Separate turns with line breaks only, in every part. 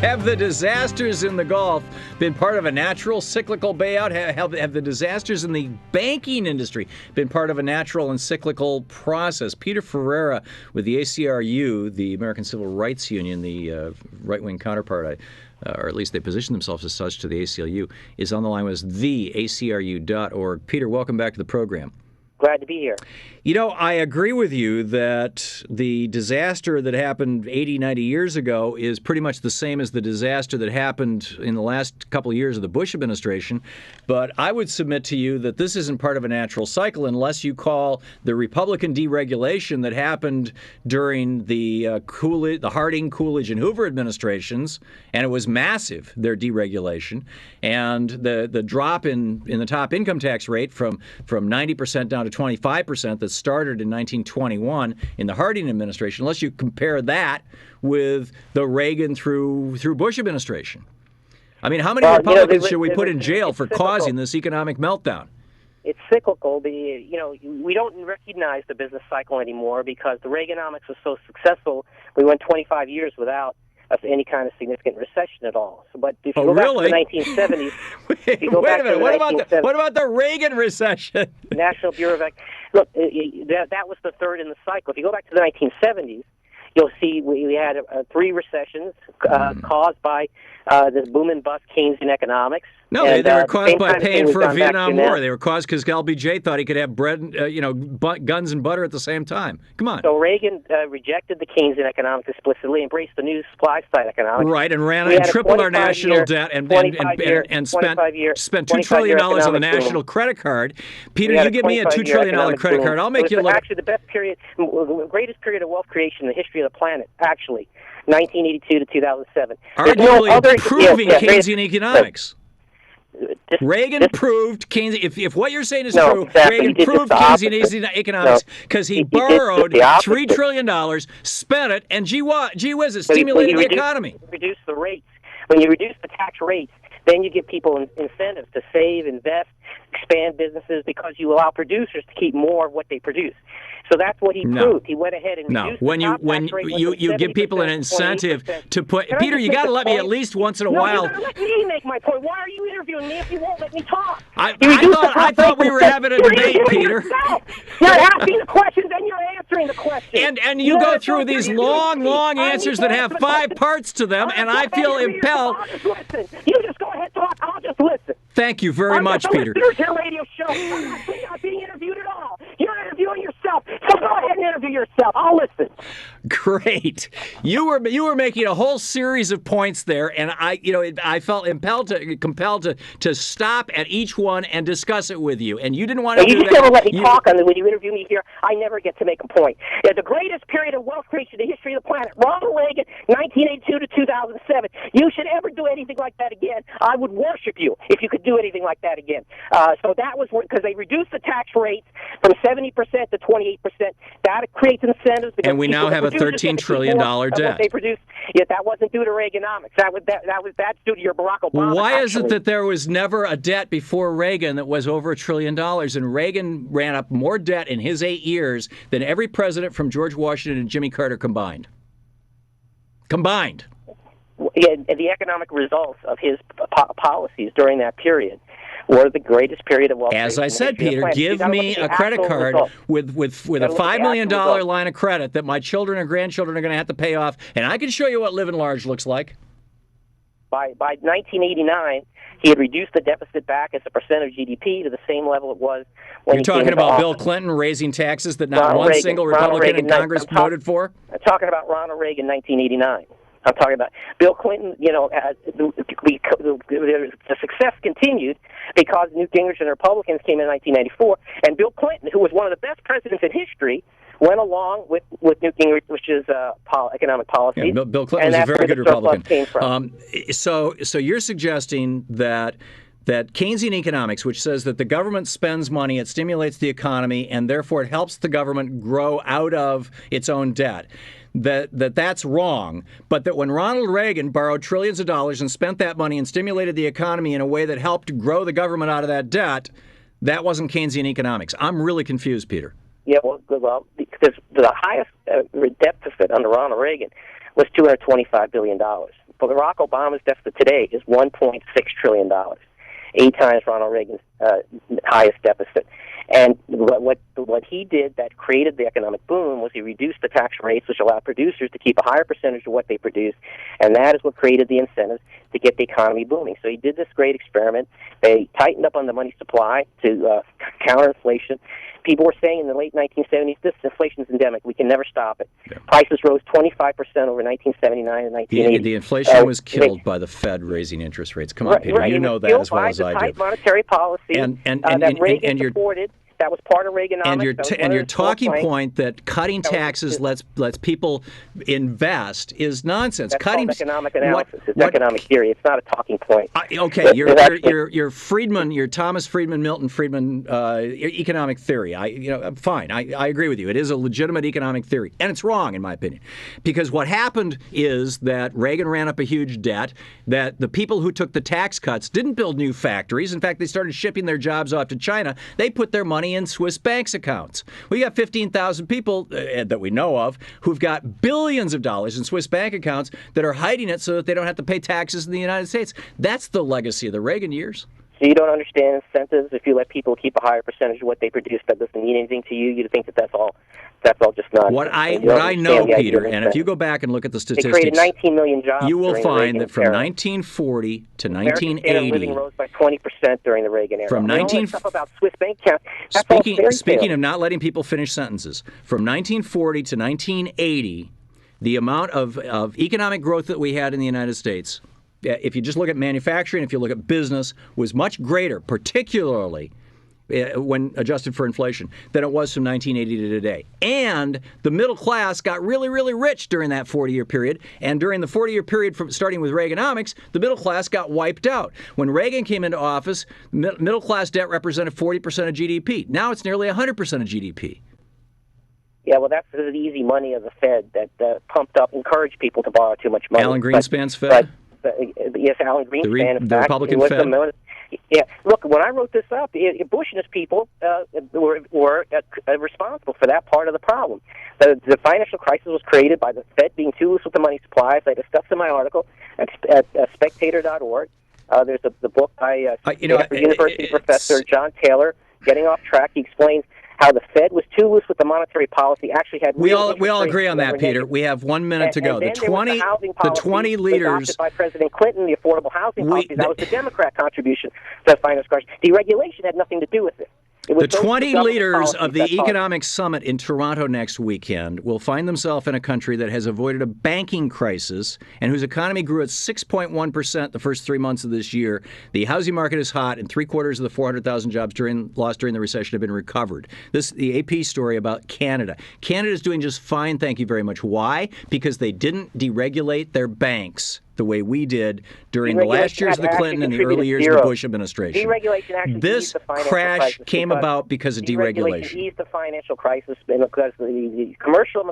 Have the disasters in the Gulf been part of a natural cyclical bailout? Have the disasters in the banking industry been part of a natural and cyclical process? Peter Ferreira with the ACRU, the American Civil Rights Union, the right-wing counterpart, or at least they position themselves as such to the ACLU, is on the line with theacru.org. Peter, welcome back to the program.
Glad to be here.
You know, I agree with you that the disaster that happened 80, 90 years ago is pretty much the same as the disaster that happened in the last couple of years of the Bush administration. But I would submit to you that this isn't part of a natural cycle unless you call the Republican deregulation that happened during the Harding, Coolidge, and Hoover administrations, and it was massive, their deregulation, and the drop in the top income tax rate from 90% down to 25% that started in 1921 in the Harding administration, unless you compare that with the Reagan through Bush administration. I mean, how many Republicans should we put in jail for causing this economic meltdown?
It's cyclical. We don't recognize the business cycle anymore because the Reaganomics was so successful. We went 25 years without any kind of significant recession at all. So, but if you go back to the 1970s,
wait a minute. What about the Reagan recession?
National Bureau of Look, that was the third in the cycle. If you go back to the 1970s, you'll see we had three recessions caused by this boom and bust Keynesian economics.
No, they were caused by paying for a Vietnam War. They were caused because LBJ thought he could have bread, guns and butter at the same time. Come on.
So Reagan rejected the Keynesian economics explicitly, embraced the new supply side economics.
Right, and tripled our national debt and spent $2 trillion on the national credit card. Peter, you give me a $2 trillion credit card, I'll make you look.
Actually, the greatest period of wealth creation in the history of the planet, actually, 1982 to 2007.
Arguably proving Keynesian economics. Reagan proved Keynesian. If what you're saying is true,
exactly.
Reagan proved Keynesian economics because he borrowed $3 trillion, spent it, and gee whiz, it stimulated the economy.
Reduce the rates. When you reduce the tax rates, then you give people incentives to save, invest, expand businesses because you allow producers to keep more of what they produce. So that's what he proved. He went ahead and reduced
when you give people an incentive to put Peter, you got to let me at least once in a while.
You're let me make my point. Why are you interviewing me if you won't let me talk?
I thought we were having a debate, Peter.
You're asking the questions and you're answering the questions.
And you go through these long answers that have 5 parts to them, and I feel impelled.
I'll just listen. You just go ahead, talk. I'll just listen.
Thank you very much, Peter.
Here's your radio show. I'm not being interviewed at all. You're interviewing yourself. So go ahead and interview yourself. I'll listen.
Great. You were making a whole series of points there, and I felt compelled to stop at each one and discuss it with you. And you didn't want to.
You just never let me talk on when you interview me here. I never get to make a point. The greatest period of wealth creation in the history of the planet, Ronald Reagan, 1982 to 2007. You should ever do anything like that again. I would worship you if you could do anything like that again. So that was because they reduced the tax rates from 70% to 28%. That creates incentives.
And we now have a $13 trillion debt.
They produced. Yet that wasn't due to Reaganomics. That's due to your Barack Obama.
Why is it that there was never a debt before Reagan that was over $1 trillion, and Reagan ran up more debt in his 8 years than every president from George Washington and Jimmy Carter combined?
Yeah, the economic results of his policies during that period were the greatest period of wealth.
As I said, Peter, give me a credit card with a $5 million line of credit that my children and grandchildren are going to have to pay off, and I can show you what living large looks like.
By 1989, he had reduced the deficit back as a percent of GDP to the same level it was when
You're talking about Bill Clinton raising taxes that not one single Republican in Congress voted for?
I'm talking about Ronald Reagan, 1989. I'm talking about Bill Clinton. The success continued because Newt Gingrich and the Republicans came in 1994, and Bill Clinton, who was one of the best presidents in history, went along with Newt Gingrich, which is economic policy.
Yeah, Bill Clinton was a very good Republican. So you're suggesting that Keynesian economics, which says that the government spends money, it stimulates the economy, and therefore it helps the government grow out of its own debt, that's wrong, but that when Ronald Reagan borrowed trillions of dollars and spent that money and stimulated the economy in a way that helped grow the government out of that debt, that wasn't Keynesian economics. I'm really confused, Peter.
Yeah, well, because the highest debt deficit under Ronald Reagan was $225 billion. Barack Obama's deficit today is $1.6 trillion, 8 times Ronald Reagan's highest deficit. And what he did that created the economic boom was he reduced the tax rates, which allowed producers to keep a higher percentage of what they produce, and that is what created the incentives to get the economy booming. So he did this great experiment. They tightened up on the money supply to counter inflation. People were saying in the late 1970s, this inflation is endemic. We can never stop it. Yeah. Prices rose 25% over 1979 and 1980.
The inflation was killed by the Fed raising interest rates. Come on, Peter.
Right,
you know that as well as I do.
Tight monetary policy that Reagan supported. That was part of Reaganomics.
And your talking point that cutting taxes lets people invest is nonsense.
That's called economic analysis. It's economic theory. It's not a talking point.
Okay, your Friedman, your Thomas Friedman, Milton Friedman economic theory. Fine. I agree with you. It is a legitimate economic theory, and it's wrong in my opinion, because what happened is that Reagan ran up a huge debt. That the people who took the tax cuts didn't build new factories. In fact, they started shipping their jobs off to China. They put their money in Swiss banks accounts. We got 15,000 people that we know of who've got billions of dollars in Swiss bank accounts that are hiding it so that they don't have to pay taxes in the United States. That's the legacy of the Reagan years.
So you don't understand incentives. If you let people keep a higher percentage of what they produce, that doesn't mean anything to you. You think that's all just nonsense.
What I know, Peter, and if you go back and look at the statistics,
they created 19 million jobs.
You will find that from
era.
1940 to
American
1980,
living rose by 20% during the Reagan era.
From 19
stuff about Swiss bank accounts.
Speaking of not letting people finish sentences, from 1940 to 1980, the amount of economic growth that we had in the United States, if you just look at manufacturing, if you look at business, was much greater, particularly when adjusted for inflation, than it was from 1980 to today. And the middle class got really, really rich during that 40-year period. And during the 40-year period starting with Reaganomics, the middle class got wiped out. When Reagan came into office, middle class debt represented 40% of GDP. Now it's nearly 100% of GDP.
Yeah, well, that's the easy money of the Fed that pumped up, encouraged people to borrow too much money.
Alan Greenspan's Fed?
Yes, Alan Greenspan.
The Republican Fed?
Yeah, look, when I wrote this up, Bush and his people were responsible for that part of the problem. The financial crisis was created by the Fed being too loose with the money supply, as I discussed in my article at spectator.org. There's the book by University professor John Taylor, Getting Off Track. He explains how the Fed was too loose with the monetary policy, actually had...
We all agree on that, Peter. We have 1 minute to go.
The
20 leaders...
adopted by President Clinton, the affordable housing policy, that was the Democrat contribution to the financial crisis. Deregulation had nothing to do with it.
The 20 leaders of the Economic Summit in Toronto next weekend will find themselves in a country that has avoided a banking crisis and whose economy grew at 6.1% the first 3 months of this year. The housing market is hot, and 3/4 of the 400,000 jobs lost during the recession have been recovered. The AP story about Canada. Canada is doing just fine, thank you very much. Why? Because they didn't deregulate their banks the way we did during the last years of the Clinton and the early years of the Bush administration.
Deregulation actually
this crash came about because of deregulation.
Eased the financial crisis because the commercial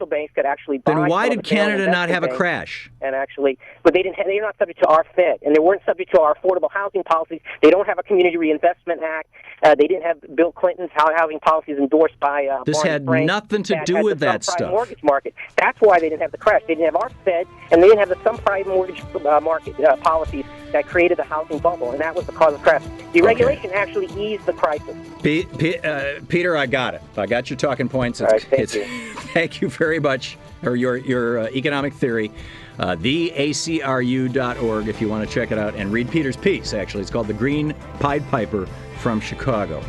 banks could actually buy.
Then why did Canada not have a crash?
And actually, but they're not subject to our Fed, and they weren't subject to our affordable housing policies. They don't have a Community Reinvestment Act. They didn't have Bill Clinton's housing policies endorsed by.
This had nothing to do with that stuff.
Mortgage market. That's why they didn't have the crash. They didn't have our Fed, and they didn't have the subprime mortgage market policies that created the housing bubble, and that was the cause of the crash. Deregulation actually eased the crisis.
Peter, I got it. I got your talking points.
All right, thank you.
Thank you very much for your economic theory. theacru.org if you want to check it out and read Peter's piece, actually. It's called The Green Pied Piper from Chicago.